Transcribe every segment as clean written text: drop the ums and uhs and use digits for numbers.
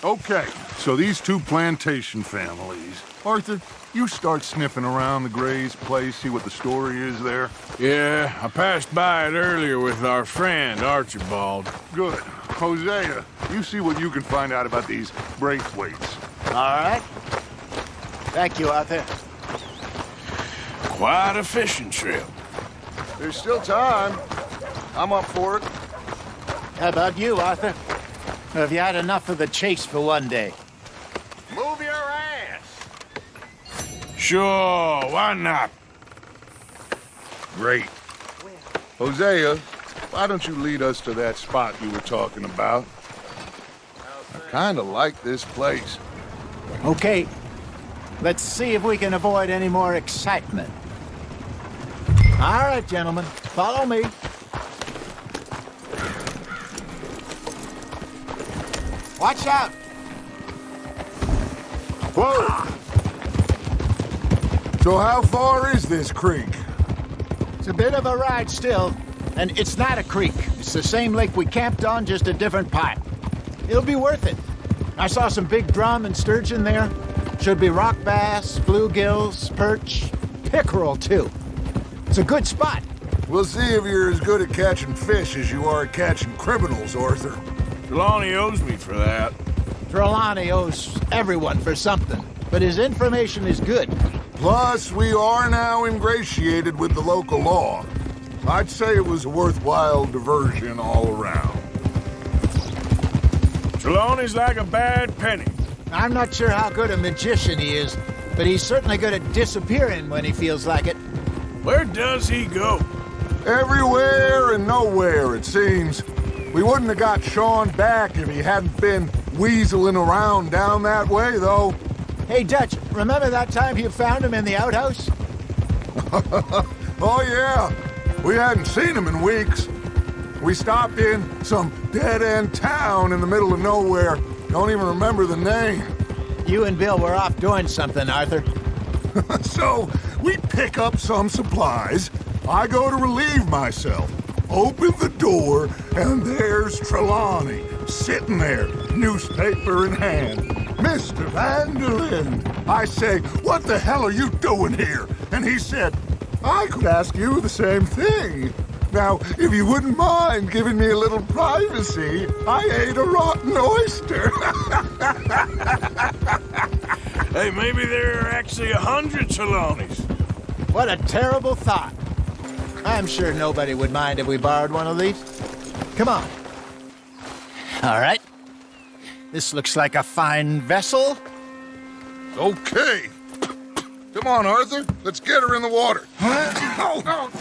Okay, so these two plantation families. Arthur, you start sniffing around the Gray's place, see what the story is there. Yeah, I passed by it earlier with our friend, Archibald. Good. Hosea, you see what you can find out about these Braithwaites. All right. Thank you, Arthur. Quite a fishing trip. There's still time. I'm up for it. How about you, Arthur? Have you had enough of the chase for one day? Move your ass! Sure, why not? Great. Hosea, why don't you lead us to that spot you were talking about? I kinda like this place. Okay. Let's see if we can avoid any more excitement. All right, gentlemen. Follow me. Watch out! Whoa! So how far is this creek? It's a bit of a ride still, and it's not a creek. It's the same lake we camped on, just a different part. It'll be worth it. I saw some big drum and sturgeon there. Should be rock bass, bluegills, perch, pickerel too. It's a good spot. We'll see if you're as good at catching fish as you are at catching criminals, Arthur. Trelawney owes me for that. Trelawney owes everyone for something, but his information is good. Plus, we are now ingratiated with the local law. I'd say it was a worthwhile diversion all around. Trelawney's like a bad penny. I'm not sure how good a magician he is, but he's certainly good at disappearing when he feels like it. Where does he go? Everywhere and nowhere, it seems. We wouldn't have got Sean back if he hadn't been weaseling around down that way, though. Hey, Dutch, remember that time you found him in the outhouse? Oh, yeah. We hadn't seen him in weeks. We stopped in some dead-end town in the middle of nowhere. Don't even remember the name. You and Bill were off doing something, Arthur. So, we pick up some supplies. I go to relieve myself. Open the door, and there's Trelawney, sitting there, newspaper in hand. Mr. Van der Linde. I say, what the hell are you doing here? And he said, I could ask you the same thing. Now, if you wouldn't mind giving me a little privacy, I ate a rotten oyster. Hey, maybe there are actually 100 Trelawneys. What a terrible thought. I'm sure nobody would mind if we borrowed one of these. Come on. All right. This looks like a fine vessel. Okay. Come on, Arthur. Let's get her in the water. I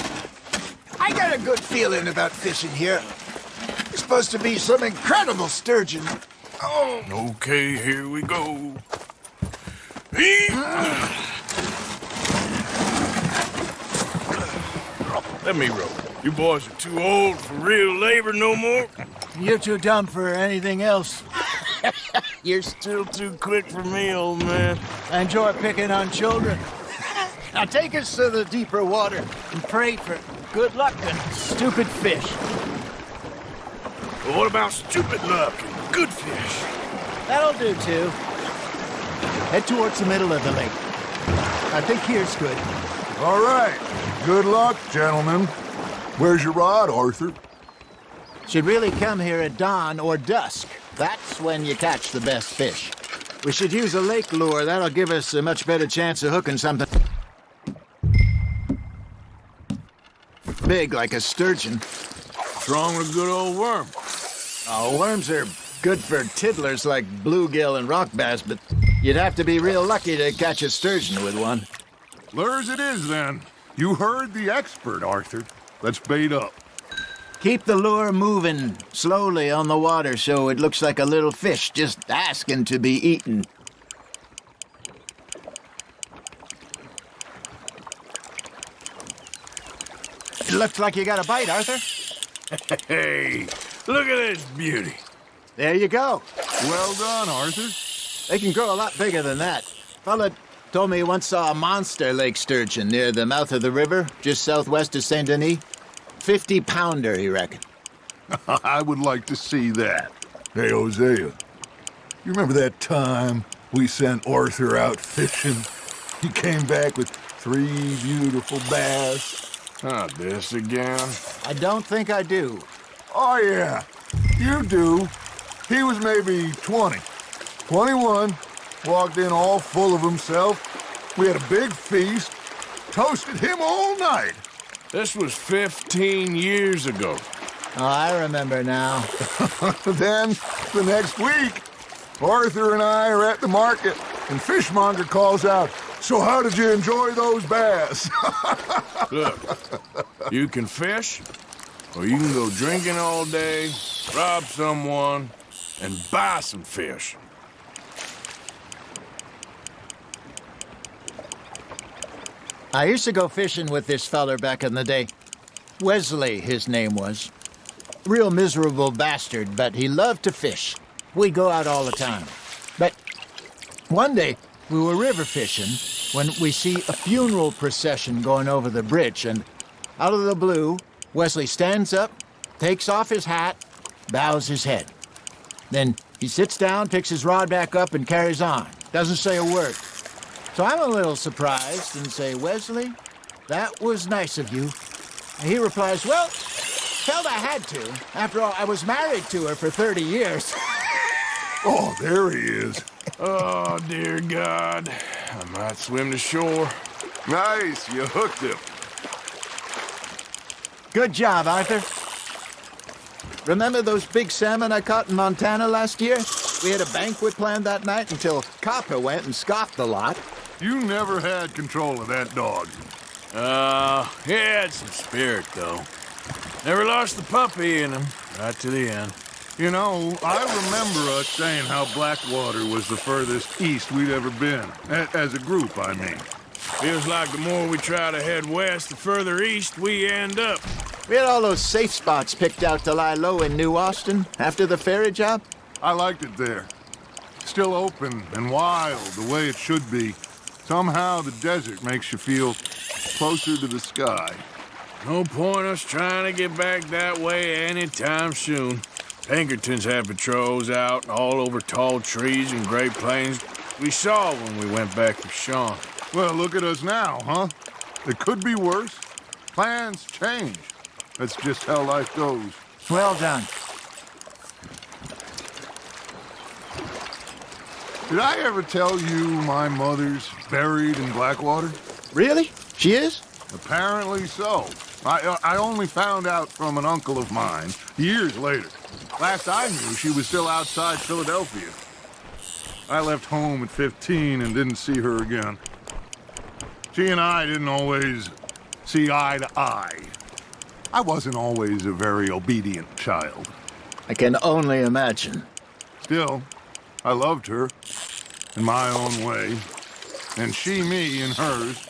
got a good feeling about fishing here. There's supposed to be some incredible sturgeon. Okay, here we go. Let me row. You boys are too old for real labor no more. You're too dumb for anything else. You're still too quick for me, old man. I enjoy picking on children. Now take us to the deeper water and pray for good luck and stupid fish. Well, what about stupid luck and good fish? That'll do, too. Head towards the middle of the lake. I think here's good. All right. Good luck, gentlemen. Where's your rod, Arthur? Should really come here at dawn or dusk. That's when you catch the best fish. We should use a lake lure. That'll give us a much better chance of hooking something big like a sturgeon. What's wrong with a good old worm? Oh, worms are good for tiddlers like bluegill and rock bass, but you'd have to be real lucky to catch a sturgeon with one. Lures it is, then. You heard the expert, Arthur. Let's bait up. Keep the lure moving slowly on the water so it looks like a little fish just asking to be eaten. It looks like you got a bite, Arthur. Hey, look at this beauty. There you go. Well done, Arthur. They can grow a lot bigger than that. Fella told me he once saw a monster lake sturgeon near the mouth of the river, just southwest of Saint Denis. 50-pounder, he reckoned. I would like to see that. Hey, Hosea. You remember that time we sent Arthur out fishing? He came back with 3 beautiful bass. Not this again. I don't think I do. Oh, yeah, you do. He was maybe 20, 21, walked in all full of himself. We had a big feast, toasted him all night. This was 15 years ago. Oh, I remember now. Then, the next week, Arthur and I are at the market, and Fishmonger calls out, "So how did you enjoy those bass?" Look, you can fish, or you can go drinking all day, rob someone, and buy some fish. I used to go fishing with this feller back in the day. Wesley, his name was. Real miserable bastard, but he loved to fish. We'd go out all the time. But one day, we were river fishing when we see a funeral procession going over the bridge, and out of the blue, Wesley stands up, takes off his hat, bows his head. Then he sits down, picks his rod back up, and carries on. Doesn't say a word. So I'm a little surprised and say, "Wesley, that was nice of you." And he replies, "Well, felt I had to. After all, I was married to her for 30 years. Oh, there he is. Oh, dear God. I might swim to shore. Nice, you hooked him. Good job, Arthur. Remember those big salmon I caught in Montana last year? We had a banquet planned that night until Copper went and scoffed the lot. You never had control of that dog. He had some spirit, though. Never lost the puppy in him, right to the end. You know, I remember us saying how Blackwater was the furthest east we'd ever been. As a group, I mean. Feels like the more we try to head west, the further east we end up. We had all those safe spots picked out to lie low in New Austin after the ferry job. I liked it there. Still open and wild, the way it should be. Somehow the desert makes you feel closer to the sky. No point us trying to get back that way anytime soon. Pinkertons had patrols out all over tall trees and Great Plains. We saw when we went back for Sean. Well, look at us now, huh? It could be worse. Plans change. That's just how life goes. Well done. Did I ever tell you my mother's buried in Blackwater? Really? She is? Apparently so. I only found out from an uncle of mine years later. Last I knew, she was still outside Philadelphia. I left home at 15 and didn't see her again. She and I didn't always see eye to eye. I wasn't always a very obedient child. I can only imagine. Still, I loved her in my own way, and she me in hers.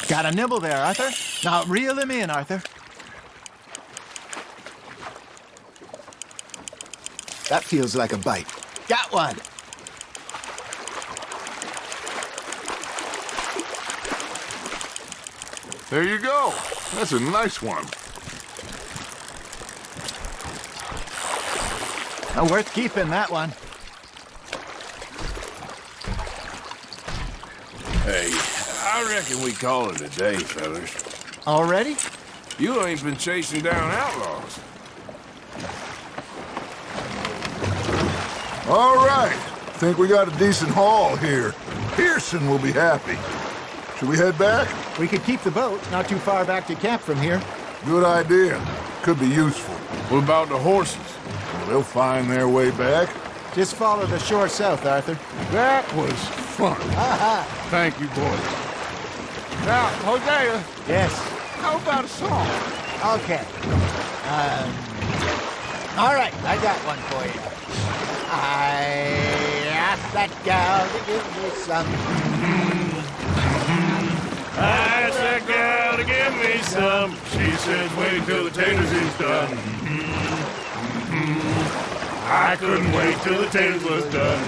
Got a nibble there, Arthur. Now reel him in, Arthur. That feels like a bite. Got one. There you go. That's a nice one. Worth keeping, that one. Hey, I reckon we call it a day, fellas. Already? You ain't been chasing down outlaws. All right. Think we got a decent haul here. Pearson will be happy. Should we head back? We could keep the boat, not too far back to camp from here. Good idea. Could be useful. What about the horses? They'll find their way back. Just follow the shore south, Arthur. That was fun. Thank you, boys. Now, Hosea, Yes. how about a song? Okay. All right, I got one for you. I asked that gal to give me some. I asked that gal to give me some. She says, wait till the taters is done. I couldn't wait till the taters was done.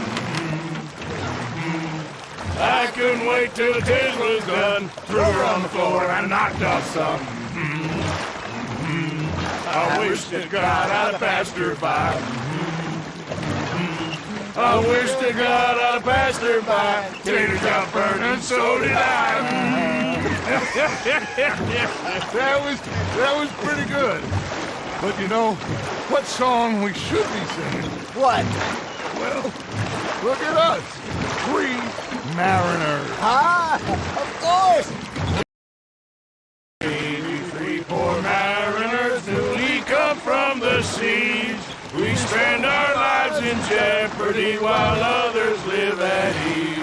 I couldn't wait till the taters was done. Threw her on the floor and knocked off some. I wish that God I'd passed her by. I wish to God I'd passed her by. Taters got burned and so did I. That was pretty good. But you know, what song we should be singing? What? Well, look at us. 3 mariners. Ah, of course! 3 poor mariners newly come from the seas. We spend our lives in jeopardy while others live at ease.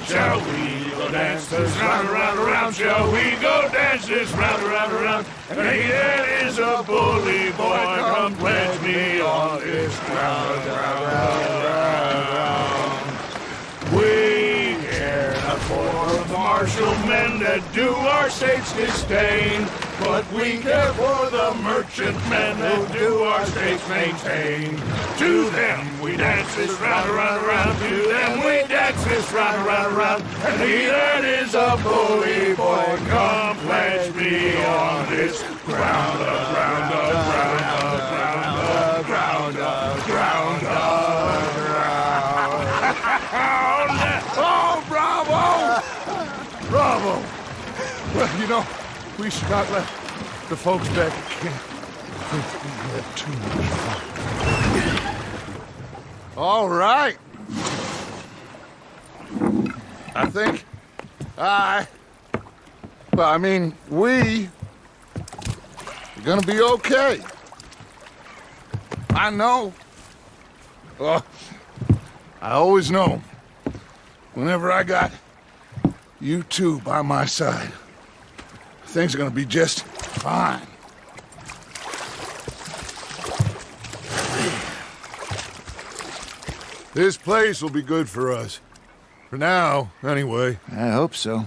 Shall we go dance this round, around, around? Shall we go dance this round, around, around? And he that is a bully boy, come pledge me on this ground, ground. We care not for the martial men that do our state's disdain, but we care for the merchant men that do our states maintain. To them we dance this round, around, around. To them we dance this round, around, around. And he that is a bully boy, come pledge me on this ground, ground, ground, ground, ground, ground, ground. Oh, bravo! Bravo! Well, you know, we should not let the folks back at camp think we had too much fun. All right. I think we are gonna be okay. I know. Well, I always know. Whenever I got you two by my side, things are gonna be just fine. This place will be good for us. For now, anyway. I hope so.